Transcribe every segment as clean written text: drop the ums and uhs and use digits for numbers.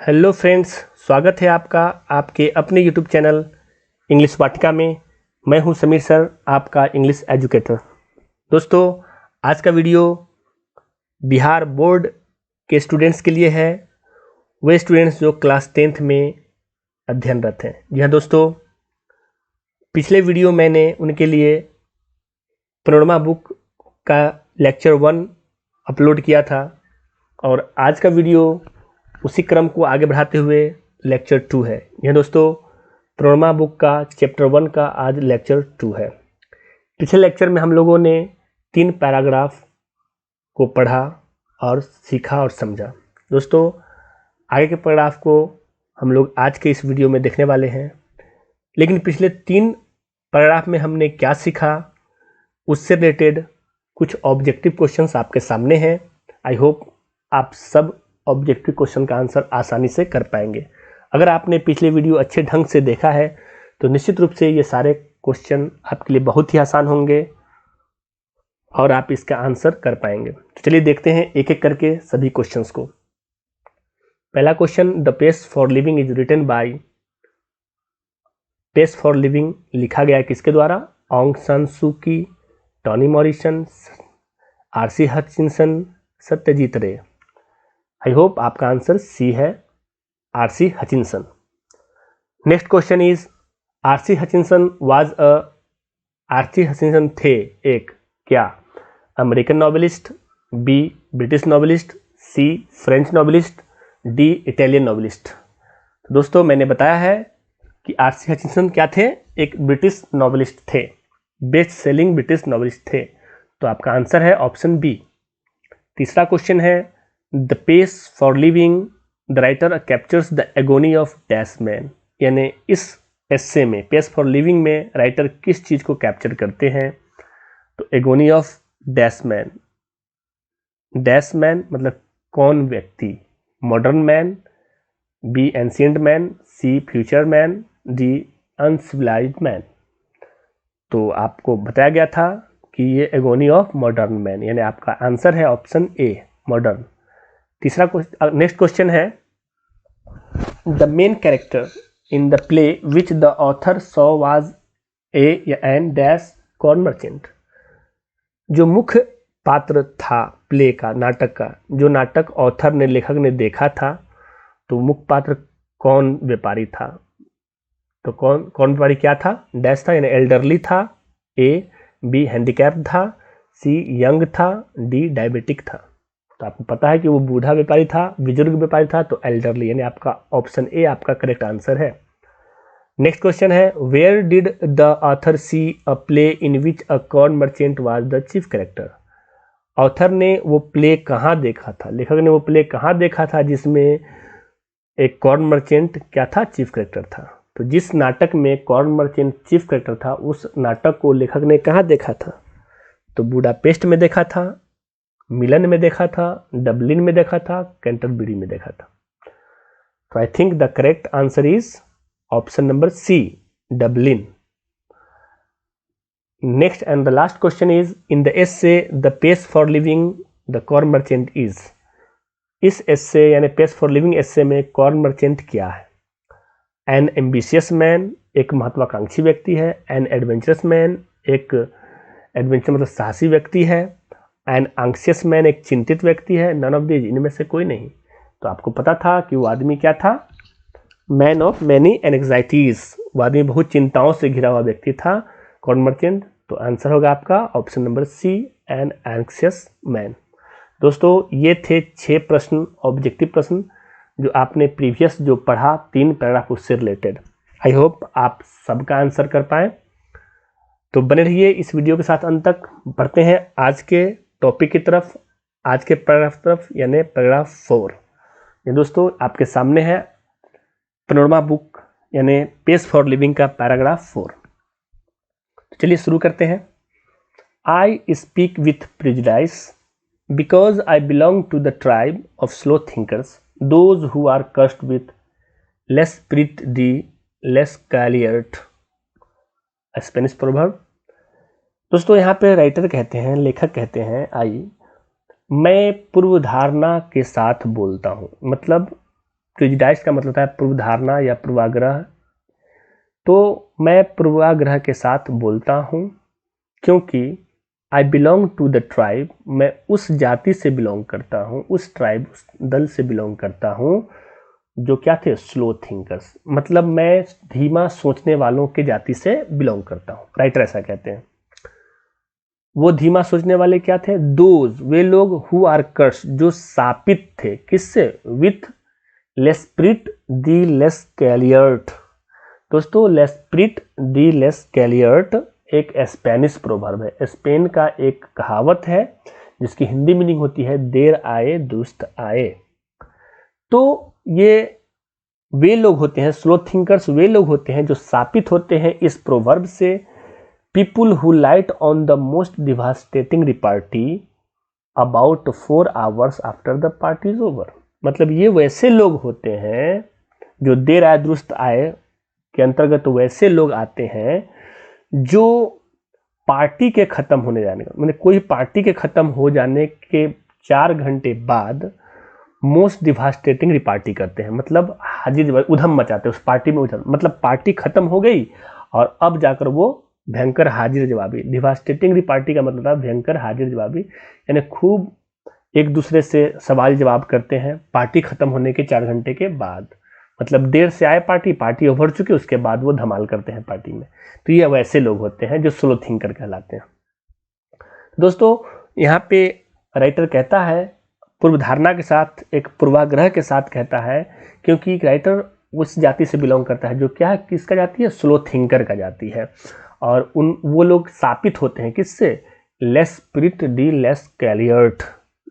Hello friends, स्वागत है आपका आपके अपने यूट्यूब चैनल इंग्लिश वाटिका में। मैं हूं समीर सर, आपका इंग्लिश एजुकेटर। दोस्तों, आज का वीडियो बिहार बोर्ड के स्टूडेंट्स के लिए है, वे स्टूडेंट्स जो क्लास 10th में अध्ययनरत हैं। जी हाँ दोस्तों, पिछले वीडियो मैंने उनके लिए पैनोरमा बुक का लेक्चर 1 अपलोड किया था और आज का वीडियो उसी क्रम को आगे बढ़ाते हुए लेक्चर 2 है। यह दोस्तों पैनोरमा बुक का चैप्टर 1 का आज लेक्चर 2 है। पिछले लेक्चर में हम लोगों ने 3 पैराग्राफ को पढ़ा और सीखा और समझा। दोस्तों, आगे के पैराग्राफ को हम लोग आज के इस वीडियो में देखने वाले हैं, लेकिन पिछले 3 पैराग्राफ में हमने क्या सीखा उससे रिलेटेड कुछ ऑब्जेक्टिव क्वेश्चंस आपके सामने हैं। आई होप आप सब ऑब्जेक्टिव क्वेश्चन का आंसर आसानी से कर पाएंगे। अगर आपने पिछले वीडियो अच्छे ढंग से देखा है तो निश्चित रूप से ये सारे क्वेश्चन आपके लिए बहुत ही आसान होंगे और आप इसका आंसर कर पाएंगे। तो चलिए देखते हैं एक एक करके सभी क्वेश्चंस को। पहला question, the pace for living is written by. Pace for living लिखा गया किसके द्वारा? Aung San Suu Kyi, Toni Morrison, R C Hutchinson, Satyajit Ray. I hope आपका आंसर सी है, R C Hutchinson. Next question is, R C Hutchinson was R C Hutchinson थे एक क्या? American novelist, B British novelist, C French novelist, D Italian novelist. तो दोस्तों, मैंने बताया है कि आरसी हचिंसन क्या थे? एक ब्रिटिश नॉवेलिस्ट थे, बेस्ट सेलिंग ब्रिटिश नॉवेलिस्ट थे। तो आपका आंसर है ऑप्शन बी। तीसरा क्वेश्चन है, the pace for living the writer captures the agony of dash man. यानी इस एस्से में पेस फॉर लिविंग में राइटर किस चीज़ को कैप्चर करते हैं? तो agony of dash man. Dash man मतलब कौन व्यक्ति? Modern man, B ancient man, C future man, D uncivilised man. तो आपको बताया गया था कि ये एगोनी ऑफ मॉडर्न मैन, यानी आपका आंसर है ऑप्शन ए, मॉडर्न। तीसरा क्वेश्चन, नेक्स्ट क्वेश्चन है, the main character in the play which the author saw was a an dash corn merchant. जो मुख्य पात्र था प्ले का, नाटक का, जो नाटक ऑथर ने, लेखक ने देखा था, तो मुख्य पात्र कौन व्यापारी था? तो कौन व्यापारी क्या था? डैश था, यानी एल्डरली था, ए, बी हैंडीकैप था, सी यंग था, डी डायबिटिक था। तो आपको पता है कि वो बूढ़ा व्यापारी था, बुजुर्ग व्यापारी था, तो एल्डरली, यानी आपका ऑप्शन ए आपका करेक्ट आंसर है। नेक्स्ट क्वेश्चन है, where did the author see a play in which a corn merchant was the chief character. Author ने वो प्ले कहाँ देखा था, लेखक ने वो प्ले कहाँ देखा था जिसमें एक कॉर्न मर्चेंट क्या था? चीफ कैरेक्टर था। तो जिस नाटक में कॉर्न मर्चेंट चीफ कैरेक्टर था, उस नाटक को लेखक ने कहाँ देखा था? तो बुडापेस्ट में देखा था, मिलन में देखा था, डबलिन में देखा था, कैंटरबरी में देखा था। तो I think the correct answer is option number C, Dublin. Next and the last question is, in the essay the pace for living the corn merchant is. इस एस्से यानी पेस फॉर लिविंग एस्से में corn merchant क्या है? N ambitious man, एक महत्वाकांक्षी व्यक्ति है। N adventurous man, एक एडवेंचर मतलब साहसी व्यक्ति है। एन एंग्शियस मैन, एक चिंतित व्यक्ति है। नन ऑफ दीज, इनमें से कोई नहीं। तो आपको पता था कि वो आदमी क्या था? मैन ऑफ मैनी एंग्जाइटीज, वो आदमी बहुत चिंताओं से घिरा हुआ व्यक्ति था, कॉर्न मर्चेंट। तो आंसर होगा आपका option number C, an anxious man. दोस्तों, ये थे 6 प्रश्न, ऑब्जेक्टिव प्रश्न, जो आपने प्रीवियस जो पढ़ा 3 पैराग्राफ उससे रिलेटेड। आई होप आप सबका आंसर कर पाए। तो बने रहिए इस वीडियो के साथ अंत तक। बढ़ते हैं आज के टॉपिक की तरफ, आज के पैराग्राफ तरफ, यानी पैराग्राफ 4। ये दोस्तों आपके सामने है पैनोरमा बुक यानी पेस फॉर लिविंग का पैराग्राफ 4। तो चलिए शुरू करते हैं। I speak with prejudice because I belong to the tribe of slow thinkers, those who are cursed with less spirit डी लेस कैलियर्ट। Spanish proverb. दोस्तों, यहाँ पे राइटर कहते हैं, लेखक कहते हैं, आई, मैं पूर्व धारणा के साथ बोलता हूँ। मतलब प्रेजुडाइज का मतलब होता है पूर्व धारणा या पूर्वाग्रह। तो मैं पूर्वाग्रह के साथ बोलता हूँ क्योंकि I belong to the tribe, मैं उस जाति से बिलोंग करता हूँ, उस ट्राइब, उस दल से बिलोंग करता हूँ जो क्या थे, स्लो थिंकर्स। मतलब मैं धीमा सोचने वालों के जाति से बिलोंग करता हूँ, राइटर ऐसा कहते हैं। वो धीमा सोचने वाले क्या थे, दोज, वे लोग हु आर कर्स, जो शापित थे, किससे, विथ लेस्प्रिट दी लेस कैलियर्ट। दोस्तों लेस्प्रिट दी लेस कैलियर्ट एक स्पेनिश प्रोवर्ब है, स्पेन का एक कहावत है जिसकी हिंदी मीनिंग होती है देर आए दुष्ट आए। तो ये वे लोग होते हैं, स्लो थिंकर्स वे लोग होते हैं जो शापित होते हैं इस प्रोवर्ब से, people who light on the most devastating repartee about 4 hours after the party is over. मतलब ये वैसे लोग होते हैं जो देर आए दुरुस्त आए के अंतर्गत वैसे लोग आते हैं जो पार्टी के खत्म होने जाने का, मतलब कोई पार्टी के खत्म हो जाने के 4 घंटे बाद मोस्ट डिवास्टेटिंग रिपार्टी करते हैं। मतलब हाजिर उधम मचाते हैं उस पार्टी में, उधम मतलब पार्टी खत्म हो गई और अब जाकर वो भयंकर हाजिर जवाबी। डिवास्टेटिंग रिपार्टी का मतलब है भयंकर हाजिर जवाबी, यानी खूब एक दूसरे से सवाल जवाब करते हैं पार्टी खत्म होने के 4 घंटे के बाद। मतलब देर से आए पार्टी ओवर चुकी, उसके बाद वो धमाल करते हैं पार्टी में। तो ये वैसे लोग होते हैं जो स्लो थिंकर कहलाते हैं। दोस्तों यहाँ पे राइटर कहता है पूर्व धारणा के साथ, एक पूर्वाग्रह के साथ कहता है, क्योंकि राइटर उस जाति से बिलोंग करता है जो क्या, किसका जाति है, स्लो थिंकर का जाति है। और वो लोग शापित होते हैं किससे, लेस स्पिरिट डी लेस कैलियर्ट,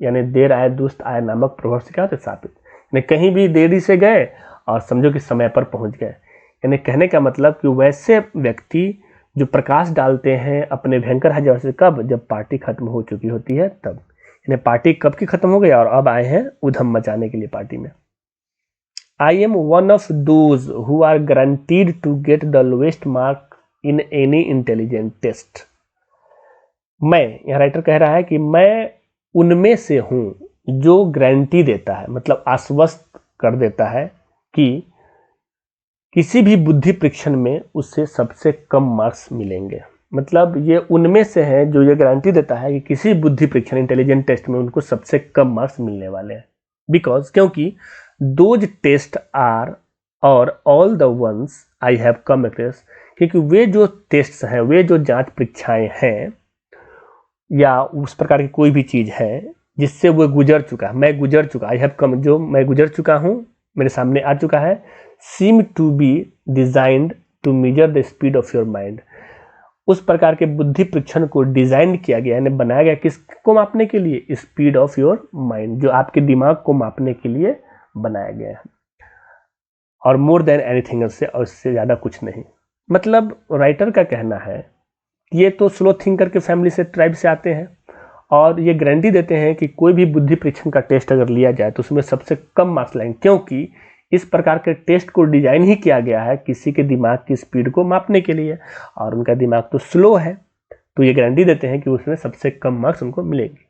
यानी देर आए दुष्ट आए नामक प्रभाव से क्या होते शापित, यानी कहीं भी देरी से गए और समझो कि समय पर पहुंच गए। यानी कहने का मतलब कि वैसे व्यक्ति जो प्रकाश डालते हैं अपने भयंकर हजार से, कब, जब पार्टी खत्म हो चुकी होती है तब। यानी पार्टी कब की खत्म हो गई और अब आए हैं उधम मचाने के लिए पार्टी में। I am one of those who are guaranteed to get the lowest mark in any intelligent test. मैं, यह राइटर कह रहा है कि मैं उनमें से हूं जो गारंटी देता है, मतलब आश्वस्त कर देता है कि किसी भी बुद्धि परीक्षण में उससे सबसे कम मार्क्स मिलेंगे। मतलब ये उनमें से है जो ये गारंटी देता है कि किसी बुद्धि परीक्षण इंटेलिजेंट टेस्ट में उनको सबसे कम मार्क्स मिलने वाले हैं। बिकॉज, क्योंकि दोज टेस्ट आर और all the ones I have come across, क्योंकि वे जो टेस्ट हैं, वे जो जांच परीक्षाएं हैं या उस प्रकार की कोई भी चीज है जिससे वो गुजर चुका, मैं गुजर चुका, आई हैव कम, जो मैं गुजर चुका हूं, मेरे सामने आ चुका है, seem to be designed to measure the speed of your mind. उस प्रकार के बुद्धि परीक्षण को डिजाइन किया गया, यानी बनाया गया किसको मापने के लिए, स्पीड ऑफ योर माइंड, जो आपके दिमाग को मापने के लिए बनाया गया है, और मोर देन एनीथिंग एल्स, और इससे ज्यादा कुछ नहीं। मतलब राइटर का कहना है ये तो स्लो थिंकर के फैमिली से, ट्राइब से आते हैं और ये गारंटी देते हैं कि कोई भी बुद्धि परीक्षण का टेस्ट अगर लिया जाए तो उसमें सबसे कम मार्क्स लाएंगे, क्योंकि इस प्रकार के टेस्ट को डिजाइन ही किया गया है किसी के दिमाग की स्पीड को मापने के लिए, और उनका दिमाग तो स्लो है, तो ये गारंटी देते हैं कि उसमें सबसे कम मार्क्स उनको मिलेंगे।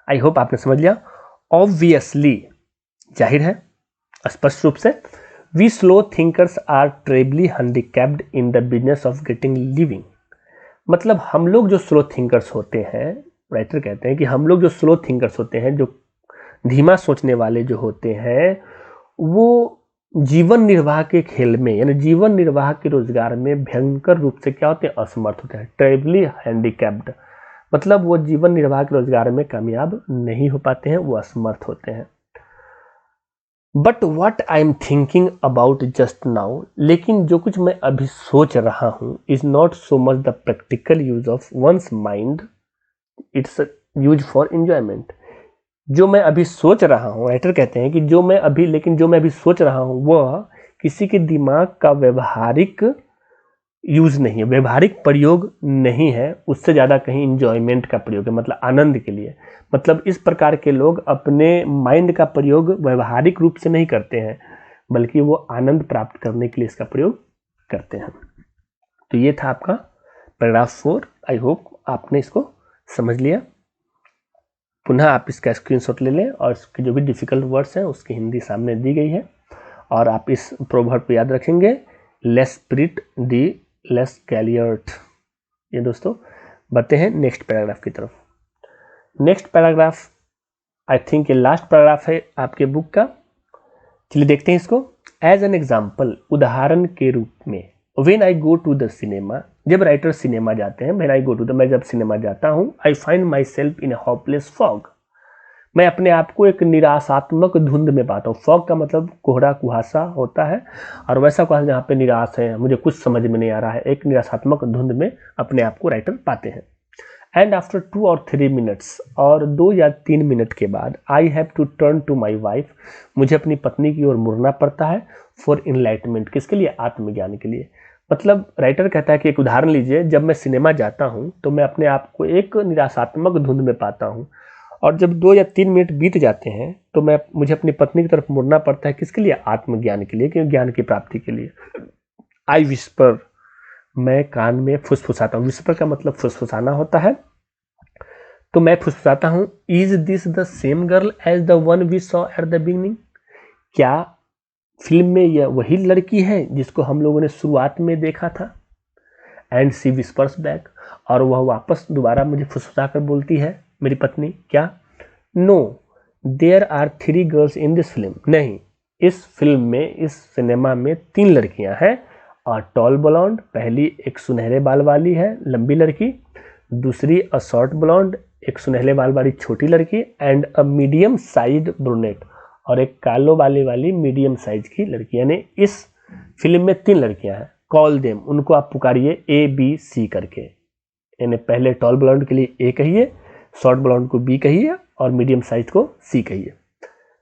आई होप आपने समझ लिया। ऑब्वियसली, जाहिर है, स्पष्ट रूप से, we slow thinkers are trebly handicapped in the business of getting living. मतलब हम लोग जो स्लो थिंकर्स होते हैं, राइटर कहते हैं कि हम लोग जो स्लो थिंकर्स होते हैं, जो धीमा सोचने वाले जो होते हैं, वो जीवन निर्वाह के खेल में, यानी जीवन निर्वाह के रोजगार में भयंकर रूप से क्या होते हैं, असमर्थ होते हैं, ट्रेबली हैंडिकैप्ड। मतलब वो जीवन निर्वाह के रोजगार में कामयाब नहीं हो पाते हैं, वो असमर्थ होते हैं। But what I am thinking about just now, लेकिन जो कुछ मैं अभी सोच रहा हूं, is not so much the practical use of once mind, it's use for enjoyment. जो मैं अभी सोच रहा हूं, राइटर कहते हैं कि जो मैं अभी सोच रहा हूं वह किसी के दिमाग का व्यवहारिक यूज नहीं है, व्यवहारिक प्रयोग नहीं है, उससे ज़्यादा कहीं इंजॉयमेंट का प्रयोग है, मतलब आनंद के लिए। मतलब इस प्रकार के लोग अपने माइंड का प्रयोग व्यवहारिक रूप से नहीं करते हैं, बल्कि वो आनंद प्राप्त करने के लिए इसका प्रयोग करते हैं। तो ये था आपका पैराग्राफ 4। आई होप आपने इसको समझ लिया। पुनः आप इसका स्क्रीनशॉट ले लें और इसके जो भी डिफ़िकल्ट वर्ड्स हैं उसकी हिंदी सामने दी गई है और आप इस प्रोवर्ब को याद रखेंगे, लेस स्पिरिट डी लेस गैलियर्ट। ये दोस्तों बढ़ते हैं नेक्स्ट पैराग्राफ की तरफ। नेक्स्ट पैराग्राफ आई थिंक ये लास्ट पैराग्राफ है आपके बुक का। चलिए देखते हैं इसको। एज एन एग्जाम्पल, उदाहरण के रूप में, when I go to the cinema, जब राइटर सिनेमा जाते हैं, when I go to the, मैं जब सिनेमा जाता हूँ, I find my self in a hopeless fog, मैं अपने आप को एक निराशात्मक धुंध में पाता हूँ। फॉग का मतलब कोहरा कुहासा होता है और वैसा कुहासा जहाँ पे निराश है, मुझे कुछ समझ में नहीं आ रहा है, एक निराशात्मक धुंध में अपने आप को राइटर पाते हैं। एंड आफ्टर 2 or 3 minutes, और 2 या 3 मिनट के बाद, I have to turn to my wife, मुझे अपनी पत्नी की ओर मुड़ना पड़ता है, फॉर इनलाइटमेंट, किसके लिए? आत्मज्ञान के लिए। मतलब राइटर कहता है कि एक उदाहरण लीजिए, जब मैं सिनेमा जाता हूँ तो मैं अपने आप को एक निराशात्मक धुंध में पाता हूँ और जब 2 या 3 मिनट बीत जाते हैं तो मुझे अपनी पत्नी की तरफ मुड़ना पड़ता है, किसके लिए? आत्मज्ञान के लिए, क्योंकि ज्ञान की प्राप्ति के लिए। आई विस्पर, मैं कान में फुसफुसाता हूँ। विस्पर का मतलब फुसफुसाना होता है, तो मैं फुसफुसाता हूँ, is this the same girl as the one we saw at the beginning, क्या फिल्म में यह वही लड़की है जिसको हम लोगों ने शुरुआत में देखा था? एंड सी विस्पर्स बैक, और वह वापस दोबारा मुझे फुसफुसा कर बोलती है, मेरी पत्नी, क्या? No there are 3 girls in this film, नहीं, इस फिल्म में, इस सिनेमा में 3 लड़कियां हैं। और टॉल ब्लॉन्ड, पहली एक सुनहरे बाल वाली है, लंबी लड़की, दूसरी अ शॉर्ट ब्लॉन्ड, एक सुनहरे बाल वाली छोटी लड़की, and a medium size brunette, और एक कालो बाले वाली मीडियम साइज की लड़की। यानी इस फिल्म में 3 लड़कियां हैं। कॉल देम, उनको आप पुकारिए ABC करके, यानी पहले टॉल ब्लॉन्ड के लिए A कहिए, शॉर्ट ब्लॉन्ड को B कहिए और मीडियम साइज को C कहिए।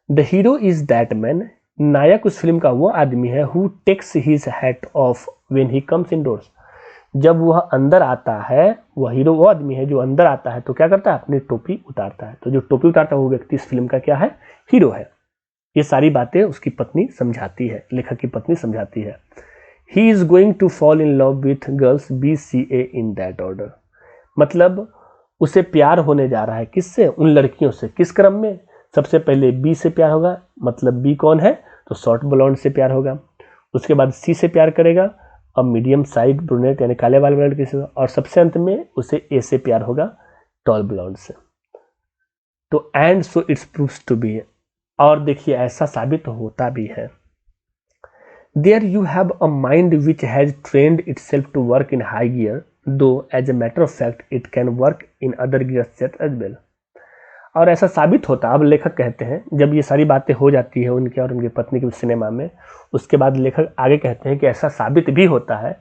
The hero is that man, नायक उस फिल्म का वो आदमी है, who takes his hat off when he comes indoors, जब वह अंदर आता है, वह हीरो वो आदमी है जो अंदर आता है तो क्या करता है? अपनी टोपी उतारता है। तो जो टोपी उतारता है वो व्यक्ति इस फिल्म का क्या है? हीरो है। ये सारी बातें उसकी पत्नी समझाती है, लेखक की पत्नी समझाती है। He is going to fall in love with girls BCA in that order, मतलब उसे प्यार होने जा रहा है, किससे? उन लड़कियों से। किस क्रम में? सबसे पहले B से प्यार होगा, मतलब B कौन है? तो शॉर्ट ब्लॉन्ड से प्यार होगा, उसके बाद C से प्यार करेगा, अब मीडियम साइड ब्रूनेट यानी काले बाल वाले लड़के से, और सबसे अंत में उसे A से प्यार होगा, टॉल ब्लॉन्ड से। तो and so it's proves to be, और देखिए ऐसा साबित होता भी है। There you have a mind which has trained itself to work in high gear, though as a matter of fact it can work in other gear set as well, और ऐसा साबित होता। अब लेखक कहते हैं, जब ये सारी बातें हो जाती है उनके और उनकी पत्नी के सिनेमा में, उसके बाद लेखक आगे कहते हैं कि ऐसा साबित भी होता है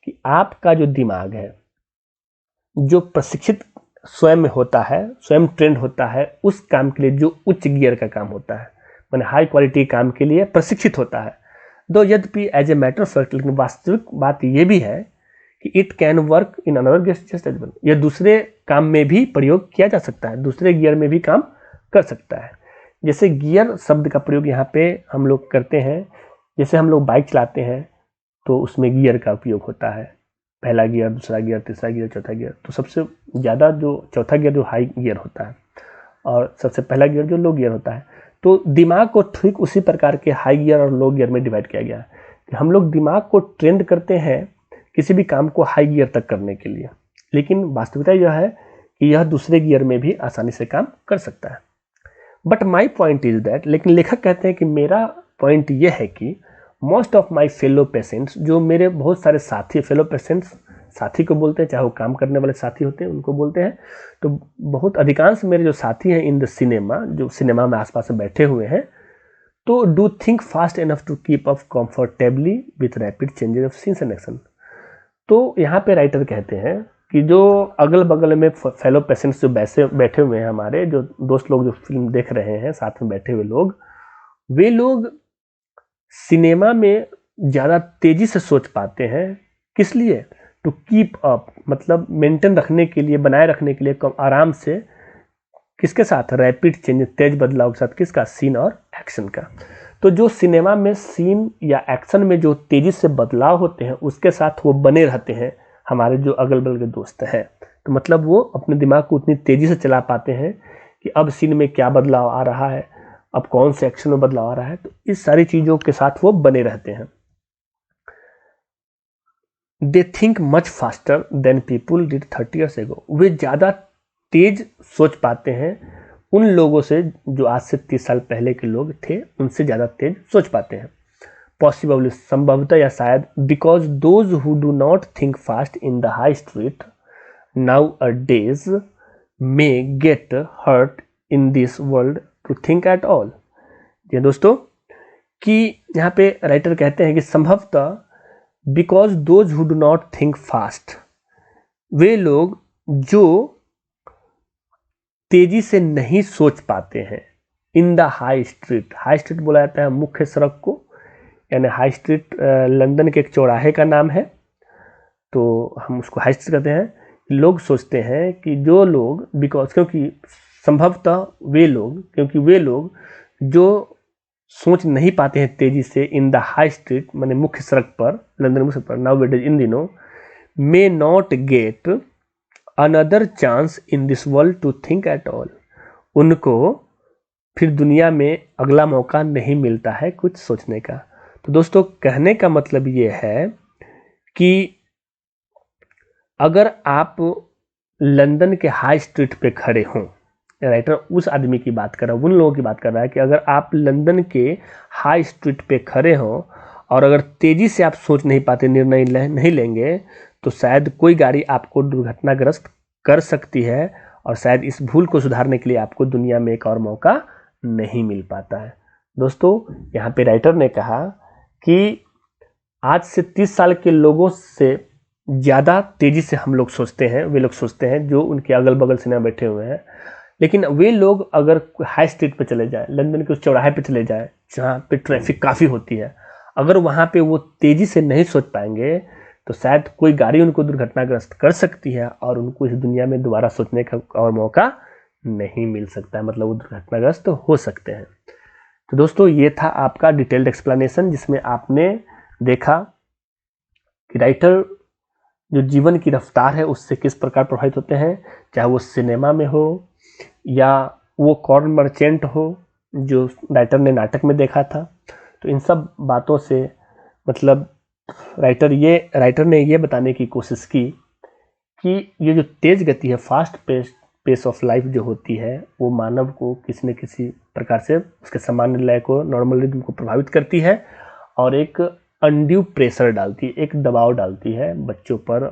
कि आपका जो दिमाग है, जो प्रशिक्षित स्वयं होता है, स्वयं ट्रेंड होता है उस काम के लिए जो उच्च गियर का काम होता है, मैंने हाई क्वालिटी काम के लिए प्रशिक्षित होता है। दो यद्यपि as a matter of fact, लेकिन वास्तविक बात यह भी है कि it can work in another gear just as well, यह दूसरे काम में भी प्रयोग किया जा सकता है, दूसरे गियर में भी काम कर सकता है। जैसे गियर शब्द का प्रयोग यहाँ पे हम लोग करते हैं, जैसे हम लोग बाइक चलाते हैं तो उसमें गियर का उपयोग होता है, पहला गियर, दूसरा गियर, तीसरा गियर, चौथा गियर। तो सबसे ज़्यादा जो चौथा गियर जो हाई गियर होता है और सबसे पहला गियर जो लो गियर होता है। तो दिमाग को ठीक उसी प्रकार के हाई गियर और लो गियर में डिवाइड किया गया है कि हम लोग दिमाग को ट्रेंड करते हैं किसी भी काम को हाई गियर तक करने के लिए, लेकिन वास्तविकता यह है कि यह दूसरे गियर में भी आसानी से काम कर सकता है। But my point is that, लेकिन लेखक कहते हैं कि मेरा पॉइंट यह है कि most of my fellow patients, जो मेरे बहुत सारे साथी, फेलो पेशेंट्स साथी को बोलते हैं, चाहे वो काम करने वाले साथी होते हैं उनको बोलते हैं, तो बहुत अधिकांश मेरे जो साथी हैं इन द सिनेमा, जो सिनेमा में आसपास में बैठे हुए हैं, तो do think fast enough to keep up comfortably with rapid changes of scenes and action. तो यहाँ पे राइटर कहते हैं कि जो अगल बगल में फेलो पेशेंट्स जो बैठे हुए हैं, हमारे जो दोस्त लोग जो फिल्म देख रहे हैं, साथ में बैठे हुए लोग, वे लोग सिनेमा में ज़्यादा तेज़ी से सोच पाते हैं। किस लिए? टू कीप अप, मतलब मेंटेन रखने के लिए, बनाए रखने के लिए, कम आराम से, किसके साथ? रैपिड चेंज, तेज बदलाव के साथ, किसका? सीन और एक्शन का। तो जो सिनेमा में सीन या एक्शन में जो तेज़ी से बदलाव होते हैं उसके साथ वो बने रहते हैं हमारे जो अगल बगल के दोस्त हैं। तो मतलब वो अपने दिमाग को उतनी तेज़ी से चला पाते हैं कि अब सीन में क्या बदलाव आ रहा है, अब कौन से एक्शन में बदलाव आ रहा है। तो इस सारी चीज़ों के साथ वो बने रहते हैं। They think much faster than people did 30 years ago. वे ज़्यादा तेज सोच पाते हैं उन लोगों से जो आज से 30 साल पहले के लोग थे, उनसे ज़्यादा तेज सोच पाते हैं। पॉसिबली, संभवतः या शायद, because those who do not think fast in the high street nowadays may get hurt in this world to think at all. जी दोस्तों, कि यहाँ पे राइटर कहते हैं कि संभवतः because those who do not think fast, वे लोग जो तेजी से नहीं सोच पाते हैं in the high street. High street बोला जाता है मुख्य सड़क को, यानी हाई स्ट्रीट लंदन के एक चौराहे का नाम है, तो हम उसको हाई स्ट्रीट कहते हैं। लोग सोचते हैं कि जो लोग, बिकॉज, क्योंकि संभवतः वे लोग, क्योंकि वे लोग जो सोच नहीं पाते हैं तेजी से इन द हाई स्ट्रीट, माने मुख्य सड़क पर, लंदन मुख्य सड़क पर, नाउ वेडेज, इन दिनों, may not get another chance in this world to think at all. उनको फिर दुनिया में अगला मौका नहीं मिलता है कुछ सोचने का। तो दोस्तों, कहने का मतलब ये है कि अगर आप लंदन के हाई स्ट्रीट पे खड़े हों, राइटर उस आदमी की बात कर रहा है, उन लोगों की बात कर रहा है कि अगर आप लंदन के हाई स्ट्रीट पे खड़े हों और अगर तेजी से आप सोच नहीं पाते, निर्णय नहीं लेंगे, तो शायद कोई गाड़ी आपको दुर्घटनाग्रस्त कर सकती है और शायद इस भूल को सुधारने के लिए आपको दुनिया में एक और मौका नहीं मिल पाता है। दोस्तों, यहाँ पे राइटर ने कहा कि आज से 30 साल के लोगों से ज़्यादा तेजी से हम लोग सोचते हैं, वे लोग सोचते हैं जो उनके अगल बगल से ना बैठे हुए हैं। लेकिन वे लोग अगर हाई स्ट्रीट पे चले जाए, लंदन के उस चौराहे पे चले जाए जहाँ पे ट्रैफिक काफ़ी होती है, अगर वहाँ पे वो तेज़ी से नहीं सोच पाएंगे तो शायद कोई गाड़ी उनको दुर्घटनाग्रस्त कर सकती है और उनको इस दुनिया में दोबारा सोचने का और मौका नहीं मिल सकता है, मतलब वो दुर्घटनाग्रस्त हो सकते हैं। तो दोस्तों, ये था आपका डिटेल्ड एक्सप्लेनेशन, जिसमें आपने देखा कि राइटर जो जीवन की रफ्तार है उससे किस प्रकार प्रभावित होते हैं, चाहे वो सिनेमा में हो या वो कॉर्न मर्चेंट हो जो राइटर ने नाटक में देखा था। तो इन सब बातों से मतलब राइटर ने ये बताने की कोशिश की कि ये जो तेज गति है, फास्ट पेस ऑफ लाइफ जो होती है, वो मानव को किसी न किसी प्रकार से उसके सामान्य लय को, नॉर्मल रिदम को प्रभावित करती है और एक अनड्यू प्रेशर डालती है, एक दबाव डालती है बच्चों पर,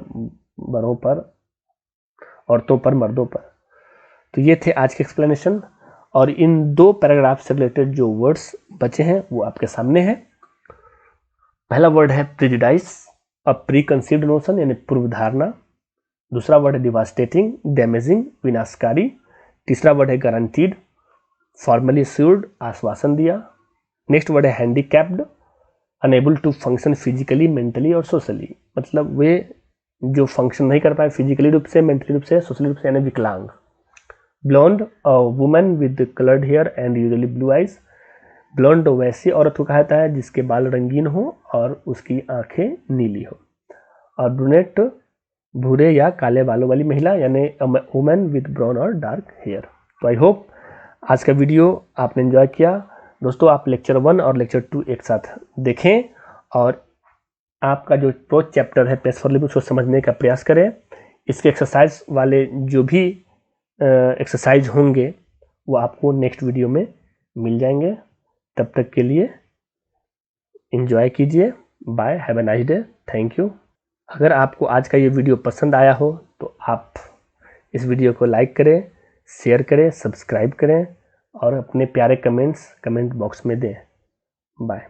बड़ों पर, औरतों पर, मर्दों पर। तो ये थे आज के एक्सप्लेनेशन, और इन 2 पैराग्राफ से रिलेटेड जो वर्ड्स बचे हैं वो आपके सामने हैं। पहला वर्ड है प्रेजुडाइस, अ प्री कंसीव्ड नोशन, यानी पूर्व धारणा। दूसरा वर्ड है डिवास्टेटिंग, डैमेजिंग, विनाशकारी। तीसरा वर्ड है गारंटीड, फॉर्मली एश्योर्ड, आश्वासन दिया। नेक्स्ट वर्ड है handicapped, unable to function physically, mentally और सोशली, मतलब वे जो फंक्शन नहीं कर पाए फिजिकली रूप से, मेंटली रूप से, सोशली रूप से, यानी विकलांग। Blonde, a woman with coloured hair and usually blue eyes. Blonde वैसी औरत को कहा जाता है जिसके बाल रंगीन हो और उसकी आंखें नीली हो। और ब्रूनेट, भूरे या काले बालों वाली महिला, यानी वुमेन विद ब्राउन और डार्क हेयर। तो आई होप आज का वीडियो आपने एंजॉय किया। दोस्तों, आप लेक्चर 1 और लेक्चर 2 एक साथ देखें और आपका जो प्रोच चैप्टर है पेस फॉर लिविंग, उसको समझने का प्रयास करें। इसके एक्सरसाइज वाले जो भी एक्सरसाइज होंगे वो आपको नेक्स्ट वीडियो में मिल जाएंगे। तब तक के लिए एंजॉय कीजिए। Bye, have a nice day, thank you. अगर आपको आज का ये वीडियो पसंद आया हो तो आप इस वीडियो को लाइक करें, शेयर करें, सब्सक्राइब करें और अपने प्यारे कमेंट्स कमेंट बॉक्स में दें। बाय।